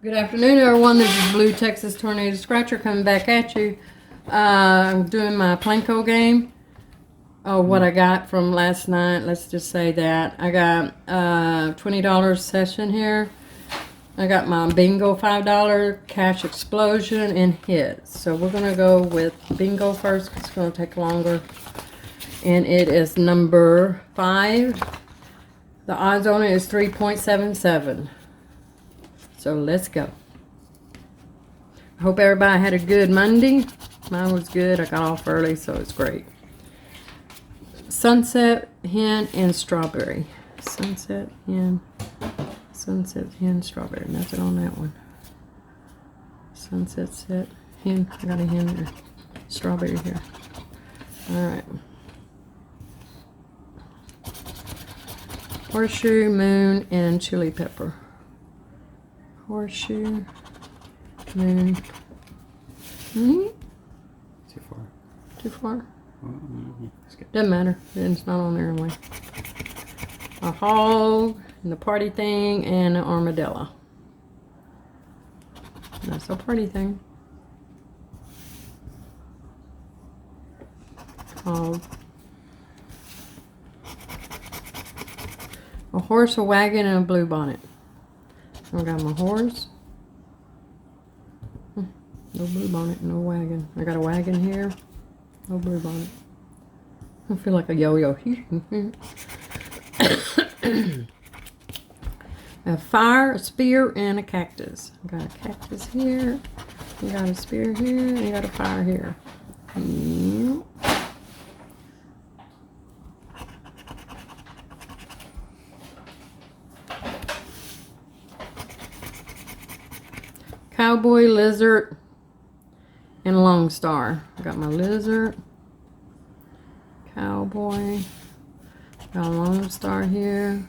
Good afternoon, everyone. This is Blue Texas Tornado Scratcher coming back at you. I'm doing my Plinko game. Oh, what I got from last night. Let's just say that. I got $20 session here. I got my bingo $5 cash explosion and hits. So we're going to go with bingo first because it's going to take longer. And it is number 5. The odds on it is 3.77. So let's go. I hope everybody had a good Monday. Mine was good. I got off early, so it's great. Sunset, hen, and strawberry. Sunset, hen, strawberry. Nothing on that one. Sunset, set, hen. I got a hen there. Strawberry here. All right. Horseshoe, moon, and chili pepper. Horseshoe, moon. Too far. Too far? Mm-hmm. Doesn't matter. It's not on there anyway. A hog, and the party thing, and an armadillo. That's a party thing. Hog. A horse, a wagon, and a blue bonnet. I got my horse. No blue bonnet, no wagon. I got a wagon here. No blue bonnet. I feel like a yo-yo. A fire, a spear, and a cactus. I got a cactus here. You got a spear here. And you got a fire here. Yep. Cowboy, lizard, and long star. I got my lizard, cowboy, got a long star here.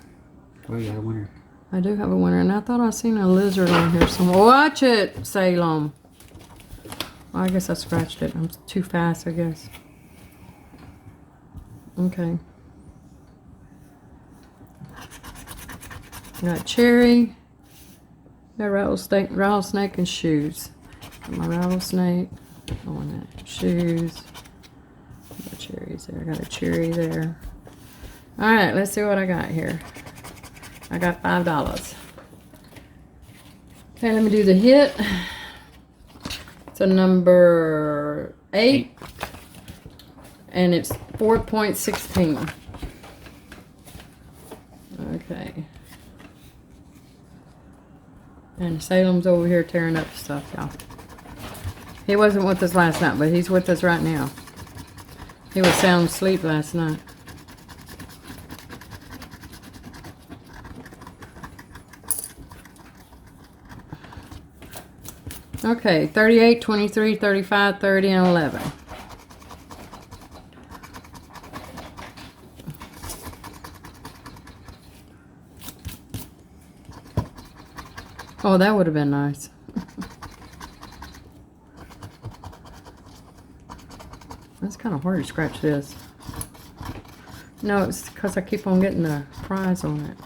Oh, you got a winner. I do have a winner, and I thought I seen a lizard on here somewhere. Watch it, Salem. Well, I guess I scratched it. I'm too fast, I guess. Okay. Got cherry. Got rattlesnake and shoes. Got my rattlesnake. On that. Shoes. Got cherries there. Got a cherry there. Alright, let's see what I got here. I got $5. Okay, let me do the hit. It's a number 8. And it's 4.16. Okay. And Salem's over here tearing up stuff, y'all. He wasn't with us last night, but he's with us right now. He was sound asleep last night. Okay, 38, 23, 35, 30, and 11. Oh, that would have been nice. That's kind of hard to scratch this. No, it's because I keep on getting the prize on it.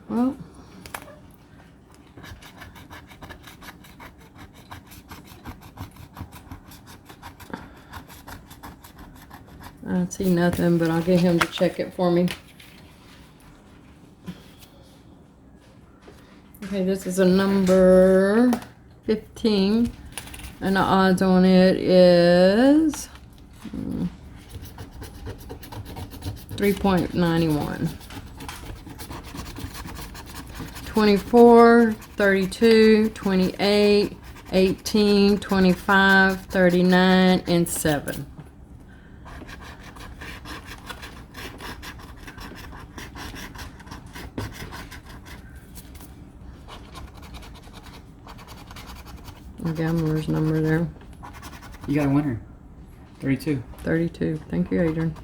Well, I see nothing, but I'll get him to check it for me. Okay, this is a number 15, and the odds on it is 3.91. 24, 32, 28, 18, 25, 39, and 7. The gambler's number there. You got a winner. 32. 32. Thank you, Adrian.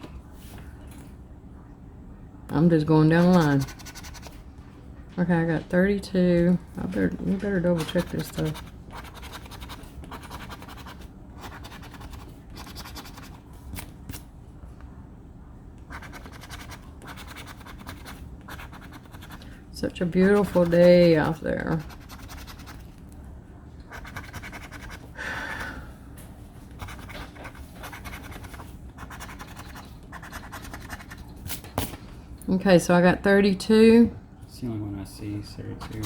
I'm just going down the line. Okay, I got 32. We better double check this stuff. Such a beautiful day out there. Okay, so I got 32. It's the only one I see, 32.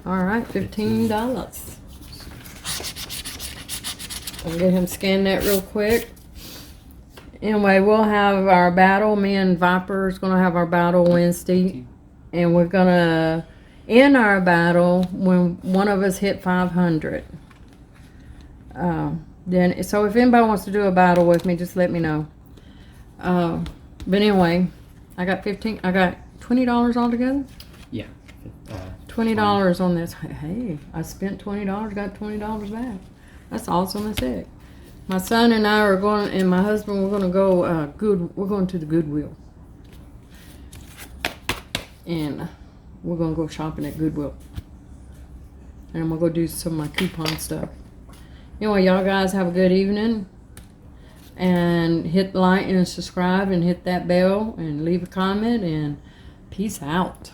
All right, $15. I'll get him scan that real quick. Anyway, we'll have our battle. Me and Viper's gonna have our battle Wednesday, and we're gonna end our battle when one of us hit 500. Then, so if anybody wants to do a battle with me, just let me know. But anyway, I got $20 altogether. Yeah. $20 on this. Hey, I spent $20, got $20 back. That's awesome as heck. My son and I are going, and my husband, we're going to go we're going to the Goodwill. And we're going to go shopping at Goodwill. And I'm going to go do some of my coupon stuff. Anyway, y'all guys have a good evening. And hit like and subscribe and hit that bell and leave a comment and peace out.